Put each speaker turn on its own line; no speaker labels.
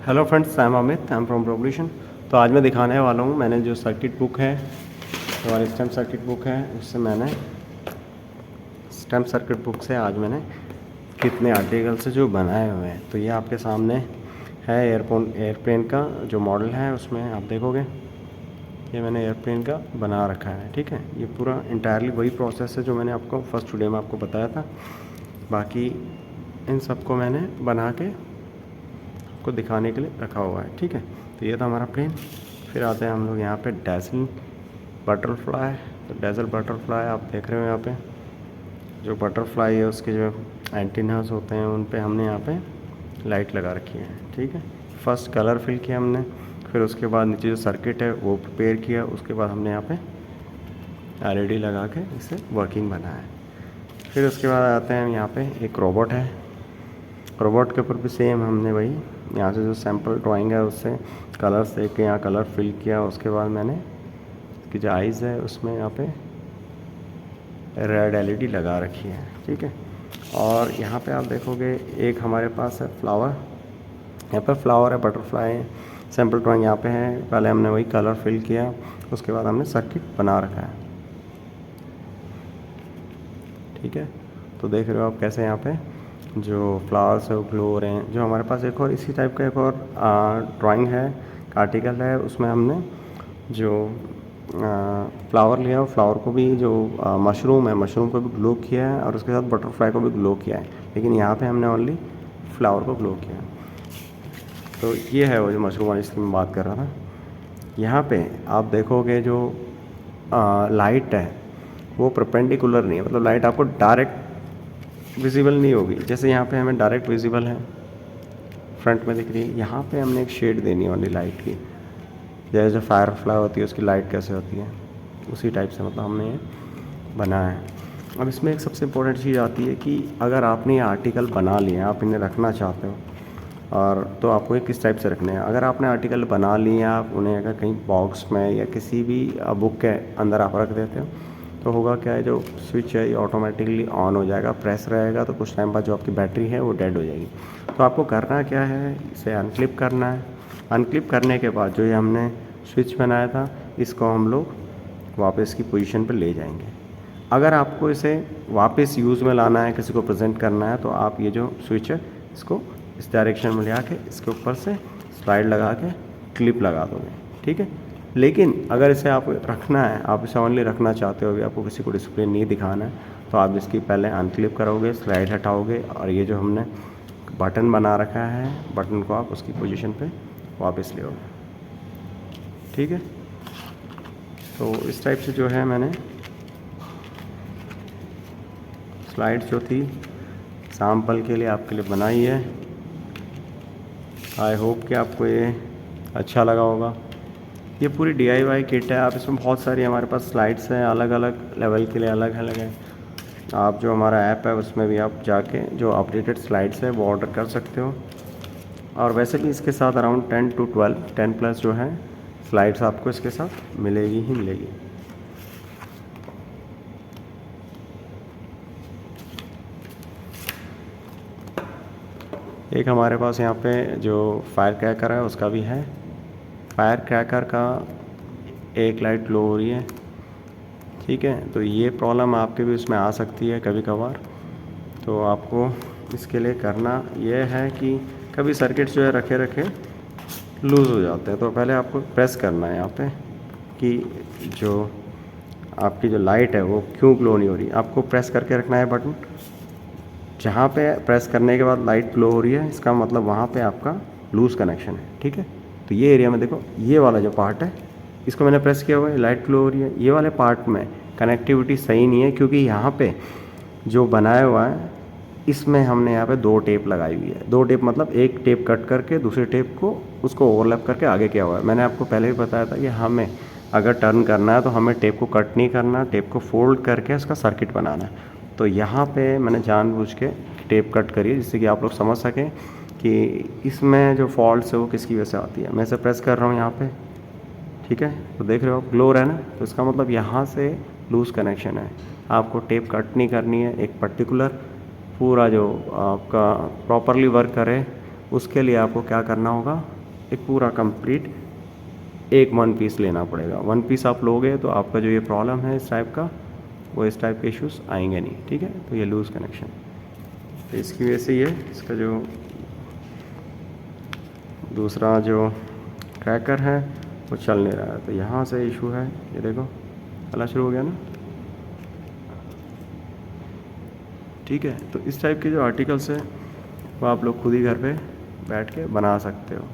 Hello friends, I am Amit, I am from प्रोब्लिशन। तो आज मैं दिखाने वाला हूँ, मैंने जो सर्किट बुक है, हमारी स्टेम सर्किट बुक है, उससे मैंने स्टेम सर्किट बुक से आज मैंने कितने आर्टिकल से जो बनाए हुए हैं। तो ये आपके सामने है एयरप्लेन का जो मॉडल है, उसमें आप देखोगे ये मैंने एयरप्लेन का बना रखा है। ठीक है, ये पूरा इंटायरली वही प्रोसेस है जो मैंने आपको फर्स्ट वीडियो में आपको बताया था। बाकी इन सबको मैंने बना के को दिखाने के लिए रखा हुआ है। ठीक है, तो ये था हमारा प्लेन। फिर आते हैं हम लोग यहाँ पे डैज़ल बटरफ्लाई। तो डैज़ल बटरफ्लाई आप देख रहे हो, यहाँ पे जो बटरफ्लाई है उसके जो एंटीनास होते हैं उन पे हमने यहाँ पे लाइट लगा रखी है। ठीक है, फर्स्ट कलर फिल किया हमने, फिर उसके बाद नीचे जो सर्किट है वो प्रिपेयर किया, उसके बाद हमने यहाँ पे LED लगा के इसे वर्किंग बनाया। फिर उसके बाद आते हैं यहाँ पे एक रोबोट है। रोबोट के ऊपर भी सेम हमने वही यहाँ से जो सैम्पल ड्राइंग है उससे कलर्स दे के यहाँ कलर फिल किया। उसके बाद मैंने इसकी जो आइज़ है उसमें यहाँ पे रेड LED लगा रखी है। ठीक है, और यहाँ पे आप देखोगे एक हमारे पास है फ्लावर, यहाँ पे फ्लावर है, बटरफ्लाई है, सैम्पल ड्राइंग यहाँ पे है। पहले हमने वही कलर फिल किया, उसके बाद हमने सर्किट बना रखा है। ठीक है, तो देख रहे हो आप कैसे यहाँ पे जो फ्लावर्स है वो ग्लो हो रहे हैं। जो हमारे पास एक और इसी टाइप का एक और ड्राइंग है, आर्टिकल है, उसमें हमने जो फ्लावर लिया, फ्लावर को भी जो मशरूम है, मशरूम को भी ग्लो किया है और उसके साथ बटरफ्लाई को भी ग्लो किया है। लेकिन यहाँ पे हमने ओनली फ्लावर को ग्लो किया है। तो ये है वो जो मशरूम वाली जिसकी मैं बात कर रहा था। यहाँ पे आप देखोगे जो लाइट है वो परपेंडिकुलर नहीं है, मतलब लाइट आपको डायरेक्ट विजिबल नहीं होगी। जैसे यहाँ पे हमें डायरेक्ट विजिबल है, फ्रंट में दिख रही है, यहाँ पे हमने एक शेड देनी है ओनली लाइट की। जैसे जो फायर फ्लाई होती है उसकी लाइट कैसे होती है, उसी टाइप से मतलब हमने ये बनाया है। अब इसमें एक सबसे इम्पोर्टेंट चीज़ आती है कि अगर आपने ये आर्टिकल बना लिए, आप इन्हें रखना चाहते हो, और तो आपको ये किस टाइप से रखने हैं। अगर आपने आर्टिकल बना लिए, आप उन्हें अगर कहीं बॉक्स में या किसी भी बुक के अंदर आप रख देते हो, तो होगा क्या है, जो स्विच है ये ऑटोमेटिकली ऑन हो जाएगा, प्रेस रहेगा, तो कुछ टाइम बाद जो आपकी बैटरी है वो डेड हो जाएगी। तो आपको करना क्या है, इसे अनक्लिप करना है। अनक्लिप करने के बाद जो ये हमने स्विच बनाया था, इसको हम लोग वापस की पोजीशन पर ले जाएंगे। अगर आपको इसे वापस यूज़ में लाना है, किसी को प्रेजेंट करना है, तो आप ये जो स्विच है इसको इस डायरेक्शन में ले आके इसके ऊपर से स्लाइड लगा के क्लिप लगा दोगे। ठीक है, लेकिन अगर इसे आप रखना है, आप इसे ऑनली रखना चाहते हो, आपको किसी को डिस्प्ले नहीं दिखाना है, तो आप इसकी पहले अनक्लिप करोगे, स्लाइड हटाओगे, और ये जो हमने बटन बना रखा है, बटन को आप उसकी पोजीशन पे वापस ले आओगे। ठीक है, तो इस टाइप से जो है मैंने स्लाइड जो थी सैम्पल के लिए आपके लिए बनाई है। आई होप कि आपको ये अच्छा लगा होगा। ये पूरी DIY किट है। आप इसमें बहुत सारी हमारे पास स्लाइड्स हैं, अलग अलग लेवल के लिए अलग अलग है। आप जो हमारा ऐप है उसमें भी आप जाके जो अपडेटेड स्लाइड्स है वो ऑर्डर कर सकते हो। और वैसे भी इसके साथ अराउंड 10 to 12 10 प्लस जो है स्लाइड्स आपको इसके साथ मिलेगी ही मिलेगी। एक हमारे पास यहाँ पे जो फायर क्रैकर है उसका भी है। फायर क्रैकर का एक लाइट लो हो रही है। ठीक है, तो ये प्रॉब्लम आपके भी उसमें आ सकती है कभी कभार। तो आपको इसके लिए करना ये है कि कभी सर्किट जो है रखे रखे लूज़ हो जाते हैं, तो पहले आपको प्रेस करना है यहाँ पे कि जो आपकी जो लाइट है वो क्यों ग्लो नहीं हो रही। आपको प्रेस करके रखना है बटन, जहाँ पे प्रेस करने के बाद लाइट ग्लो हो रही है, इसका मतलब वहाँ पे आपका लूज़ कनेक्शन है। ठीक है, तो ये एरिया में देखो, ये वाला जो पार्ट है इसको मैंने प्रेस किया हुआ है, लाइट ग्लो हो रही है। ये वाले पार्ट में कनेक्टिविटी सही नहीं है, क्योंकि यहाँ पे जो बनाया हुआ है इसमें हमने यहाँ पे 2 टेप लगाई हुई है। 2 टेप मतलब एक टेप कट करके दूसरे टेप को उसको ओवरलैप करके आगे किया हुआ है। मैंने आपको पहले भी बताया था कि हमें अगर टर्न करना है तो हमें टेप को कट नहीं करना, टेप को फोल्ड करके उसका सर्किट बनाना है। तो यहाँ पे मैंने जानबूझ के टेप कट करी है, जिससे कि आप लोग समझ सकें कि इसमें जो फॉल्ट्स है वो किसकी वजह से आती है। मैं इसे प्रेस कर रहा हूँ यहाँ पे, ठीक है, तो देख रहे हो आप ग्लो रहा है ना, तो इसका मतलब यहाँ से लूज़ कनेक्शन है। आपको टेप कट नहीं करनी है, एक पर्टिकुलर पूरा जो आपका प्रॉपरली वर्क करे उसके लिए आपको क्या करना होगा, एक पूरा कंप्लीट एक वन पीस लेना पड़ेगा। वन पीस आप लोगे तो आपका जो ये प्रॉब्लम है इस टाइप का, वो इस टाइप के इश्यूज आएंगे नहीं, ठीक है। तो ये लूज़ कनेक्शन, तो इसकी वजह से ये इसका जो दूसरा जो ट्रैकर है वो चल नहीं रहा है, तो यहाँ से इशू है। ये देखो चलना शुरू हो गया ना, ठीक है। तो इस टाइप के जो आर्टिकल्स है वो आप लोग खुद ही घर पे बैठ के बना सकते हो।